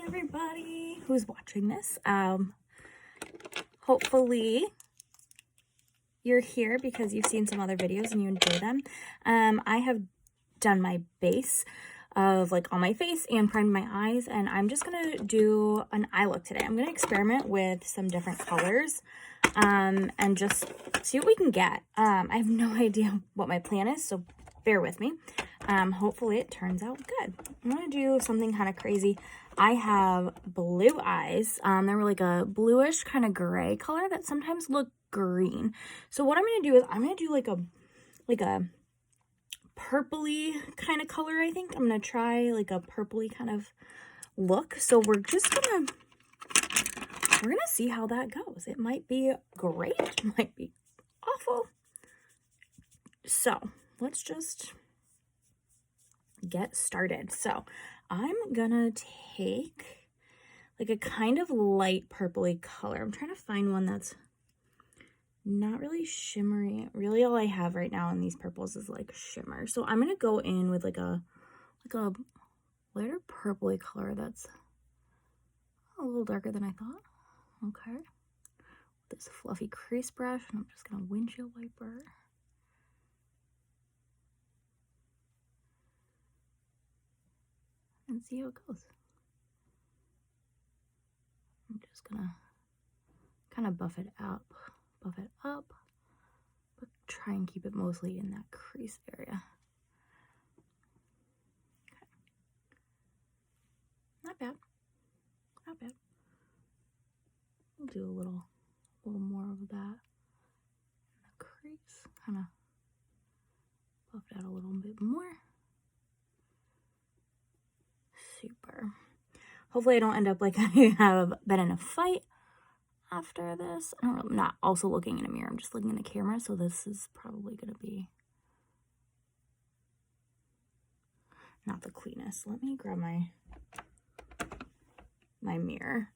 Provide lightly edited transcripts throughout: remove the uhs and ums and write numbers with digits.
everybody who's watching this. Hopefully you're here because you've seen some other videos and you enjoy them. I have done my base of like on my face and primed my eyes, and I'm just gonna do an eye look today. I'm gonna experiment with some different colors and just see what we can get. I have no idea what my plan is, so bear with me. Hopefully it turns out good. I'm gonna do something kind of crazy. I have blue eyes. They're like a bluish kind of gray color that sometimes look green. So what I'm gonna do is I'm gonna do like a purpley kind of color. I think I'm gonna try like a purpley kind of look. So we're gonna see how that goes. It might be great, it might be awful. So let's just get started. So I'm gonna take like a kind of light purpley color. I'm trying to find one that's not really shimmery. Really all I have right now in these purples is like shimmer. So I'm gonna go in with like a lighter purpley color that's a little darker than I thought. Okay. This fluffy crease brush, and I'm just gonna windshield wiper. And see how it goes. I'm just gonna kind of buff it up, but try and keep it mostly in that crease area. Okay. Not bad, not bad. We'll do a little more of that in the crease, kind of buff it out a little bit more. Super. Hopefully I don't end up like I have been in a fight after this. I'm not also looking in a mirror, I'm just looking in the camera, so this is probably gonna be not the cleanest. Let me grab my mirror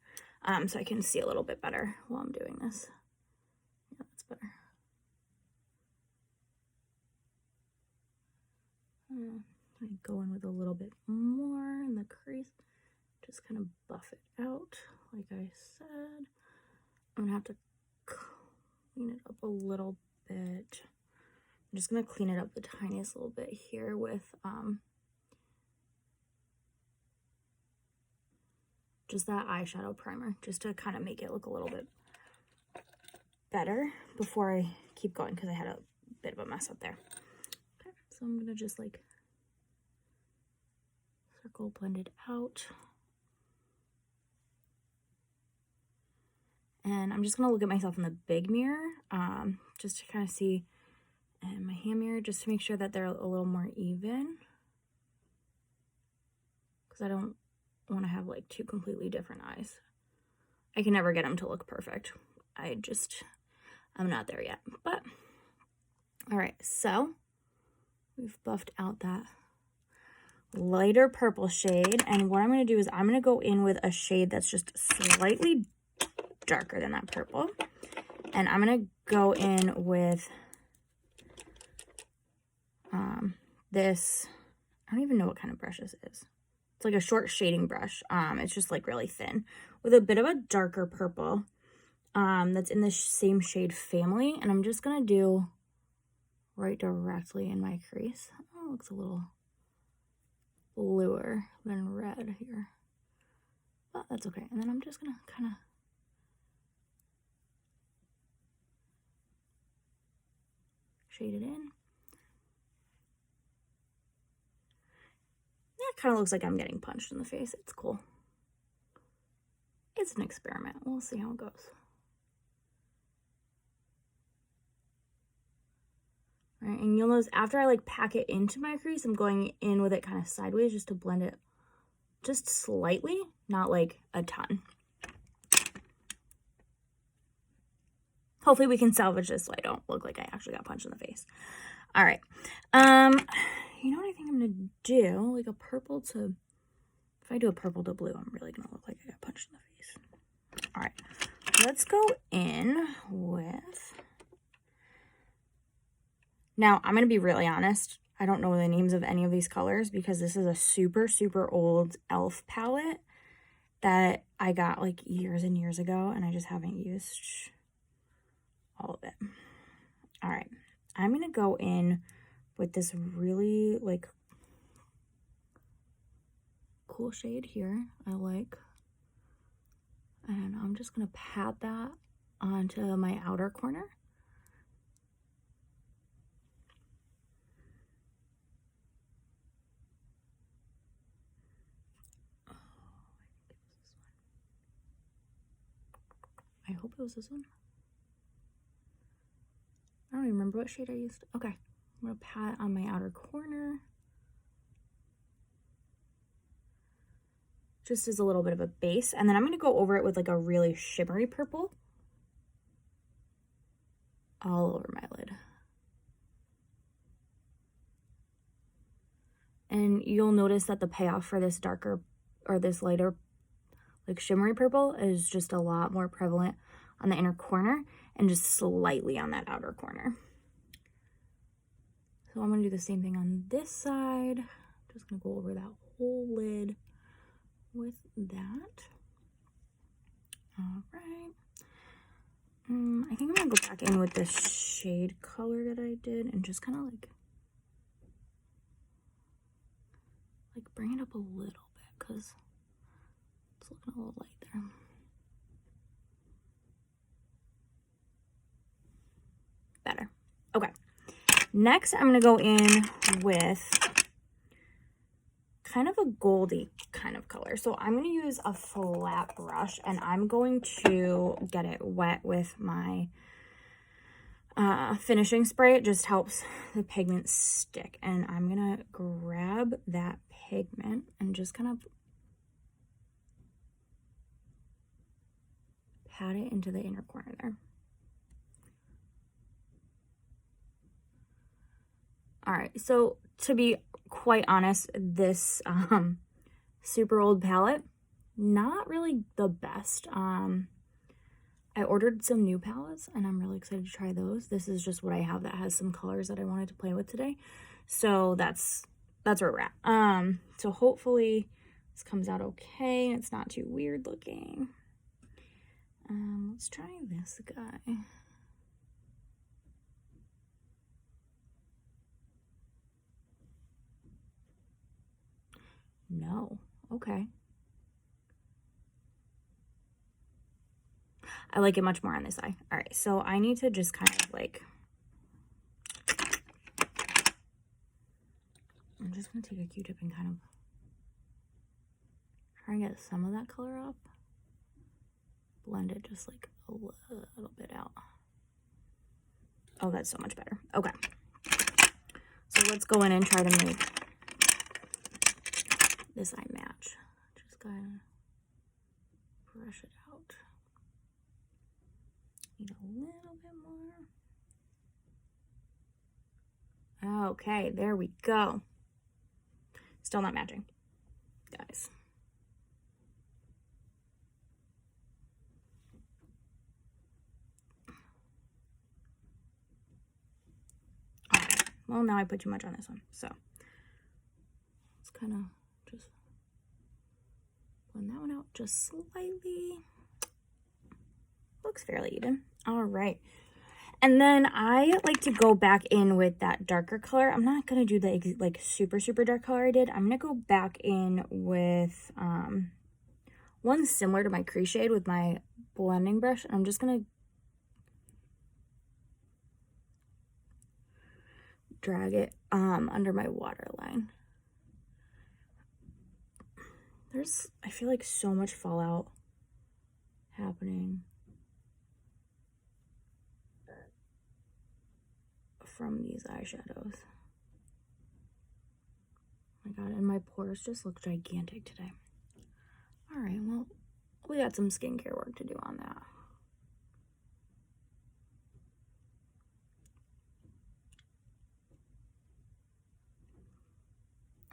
so I can see a little bit better while I'm doing this. Yeah, that's better. I go in with a little bit more in the crease, just kind of buff it out like I said. I'm gonna have to clean it up a little bit. I'm just gonna clean it up the tiniest little bit here with just that eyeshadow primer, just to kind of make it look a little bit better before I keep going, because I had a bit of a mess up there. Okay, so I'm gonna just like circle, blend it out. And I'm just gonna look at myself in the big mirror, just to kind of see, and my hand mirror, just to make sure that they're a little more even, because I don't want to have like two completely different eyes. I can never get them to look perfect. I'm not there yet, but all right. So we've buffed out that lighter purple shade, and what I'm going to do is I'm going to go in with a shade that's just slightly darker than that purple, and I'm going to go in with this, I don't even know what kind of brush this is. It's like a short shading brush. It's just like really thin with a bit of a darker purple that's in the same shade family, and I'm just going to do right directly in my crease. Oh, it looks a little bluer than red here, but that's okay. And then I'm just gonna kind of shade it in. Yeah, it kind of looks like I'm getting punched in the face. It's cool. It's an experiment. We'll see how it goes. All right, and you'll notice after I like pack it into my crease, I'm going in with it kind of sideways just to blend it just slightly, not like a ton. Hopefully we can salvage this so I don't look like I actually got punched in the face. All right. You know what I think I'm gonna do? Like a purple to, if I do a purple to blue, I'm really gonna look like I got punched in the face. All right, let's go in with, now I'm gonna be really honest, I don't know the names of any of these colors because this is a super, super old e.l.f. palette, that I got like years and years ago, and I just haven't used all of it. All right, I'm going to go in with this really like cool shade here I like. And I'm just going to pat that onto my outer corner. I hope it was this one. I don't even remember what shade I used. Okay, I'm going to pat on my outer corner. Just as a little bit of a base. And then I'm going to go over it with like a really shimmery purple all over my lid. And you'll notice that the payoff for this darker or this lighter like shimmery purple is just a lot more prevalent on the inner corner and just slightly on that outer corner. So I'm going to do the same thing on this side. Just going to go over that whole lid with that. All right. I think I'm going to go back in with this shade color that I did and just kind of like bring it up a little bit because it's looking a little light there. Better. Okay. Next, I'm going to go in with kind of a goldy kind of color. So I'm going to use a flat brush and I'm going to get it wet with my finishing spray. It just helps the pigment stick. And I'm going to grab that pigment and just kind of pat it into the inner corner there. All right, so to be quite honest, this super old palette, not really the best. I ordered some new palettes and I'm really excited to try those. This is just what I have that has some colors that I wanted to play with today. So that's where we're at. So hopefully this comes out okay and it's not too weird looking. Let's try this guy. No. Okay. I like it much more on this eye. All right, so I need to just kind of like, I'm just going to take a Q-tip and kind of try and get some of that color up. Blend it just like a little bit out. Oh, that's so much better. Okay. So let's go in and try to make this eye match. Just gotta brush it out. Need a little bit more. Okay, there we go. Still not matching, guys. Okay. Well, now I put too much on this one, so let's kind of just blend that one out just slightly. Looks fairly even. All right. And then I like to go back in with that darker color. I'm not going to do the like super dark color I did. I'm going to go back in with one similar to my crease shade with my blending brush. And I'm just going to drag it under my waterline. I feel like so much fallout happening from these eyeshadows. Oh my god, and my pores just look gigantic today. All right, well, we got some skincare work to do on that.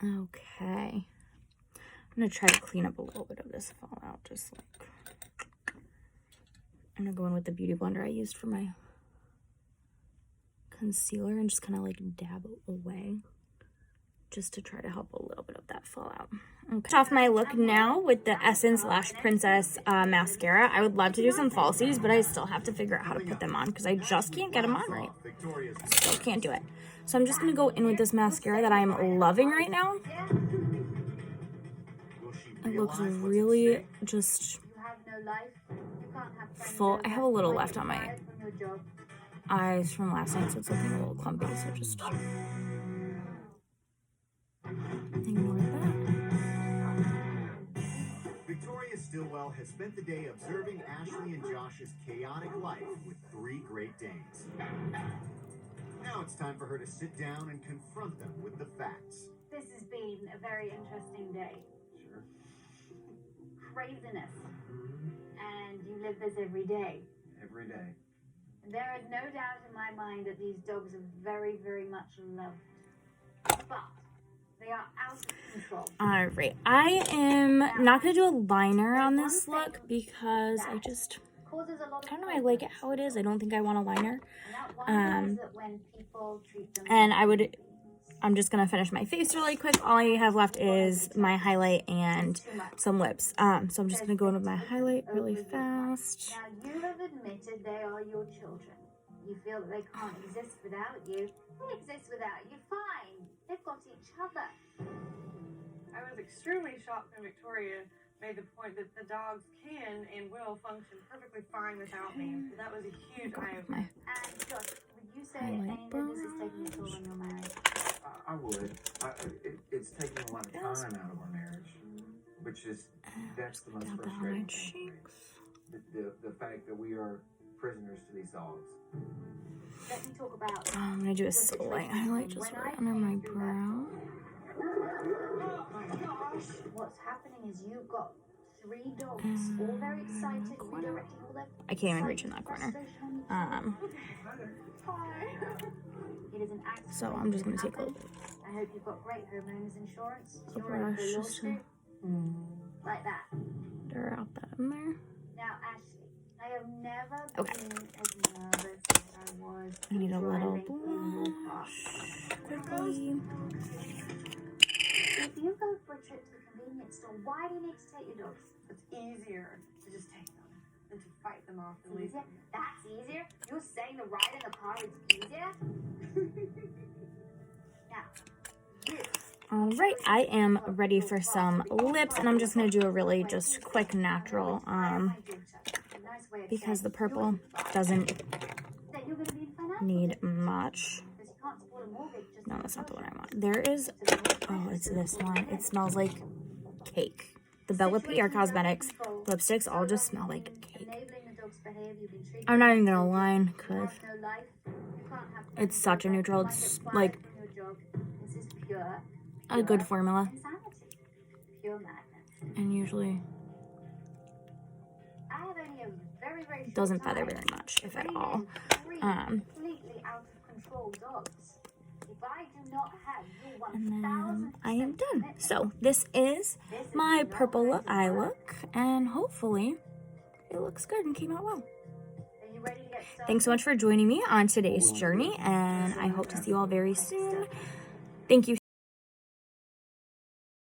Okay. I'm going to try to clean up a little bit of this fallout, just like, I'm going to go in with the Beauty Blender I used for my concealer and just kind of like dab it away. just to try to help a little bit of that fallout. Okay. Off my look now with the Essence Lash Princess mascara. I would love to do some falsies, but I still have to figure out how to put them on because I just can't get them on right. Still can't do it. So I'm just going to go in with this mascara that I'm loving right now. It looks really just full. I have a little left on my eyes from last night, so it's looking a little clumpy, so just ignore that. Victoria Stilwell has spent the day observing Ashley and Josh's chaotic life with 3 Great Danes. Now it's time for her to sit down and confront them with the facts. This has been a very interesting day. Sure. Craziness. And you live this every day. Every day. There is no doubt in my mind that these dogs are very, very much loved. But they are out of control. All right, I am not going to do a liner on this look because I don't know, I like it how it is. I don't think I want a liner. And I'm just going to finish my face really quick. All I have left is my highlight and some lips. So I'm just going to go into my highlight really fast. Now, you have admitted they are your children. You feel that they can't exist without you. They exist without you. Fine. They've got each other. I was extremely shocked when Victoria made the point that the dogs can and will function perfectly fine without me. So that was a huge eye-opener. And Josh, would you say any that this is taking a toll on your marriage? I would. It's taking a lot of time out of our marriage, which is, that's the most frustrating thing for me. The fact that we are prisoners to these dogs. Let me talk about I'm going to do a light highlight just right under my brow. What's happening is you've got 3 dogs, all very excited, redirecting all their... I can't even reach in that corner. It is an accident. So I'm just going to take a little bit. I hope you've got great homeowners insurance. A brush just to like that. dart out that in there. Now, Ashley, I have never Okay. been as nervous as I was. I need a little driving in your car. quickly. If you go for a trip to the convenience store, why do you need to take your dogs? It's easier to just take them than to fight them off and leave Easier? them. That's easier? You're saying the ride in the car is easier? Now, you. All right, I am ready for some lips, and I'm just going to do a really just quick natural, because the purple doesn't need much. No, that's not the one I want. There is, oh, it's this one. It smells like cake. The Bella PR Cosmetics lipsticks all just smell like cake. I'm not even gonna line, because it's such a neutral. It's like a good formula. And usually it doesn't feather very much, if at all. And then I am done. So this is my purple eye look, and hopefully it looks good and came out well. Thanks so much for joining me on today's journey, and I hope to see you all very soon. Thank you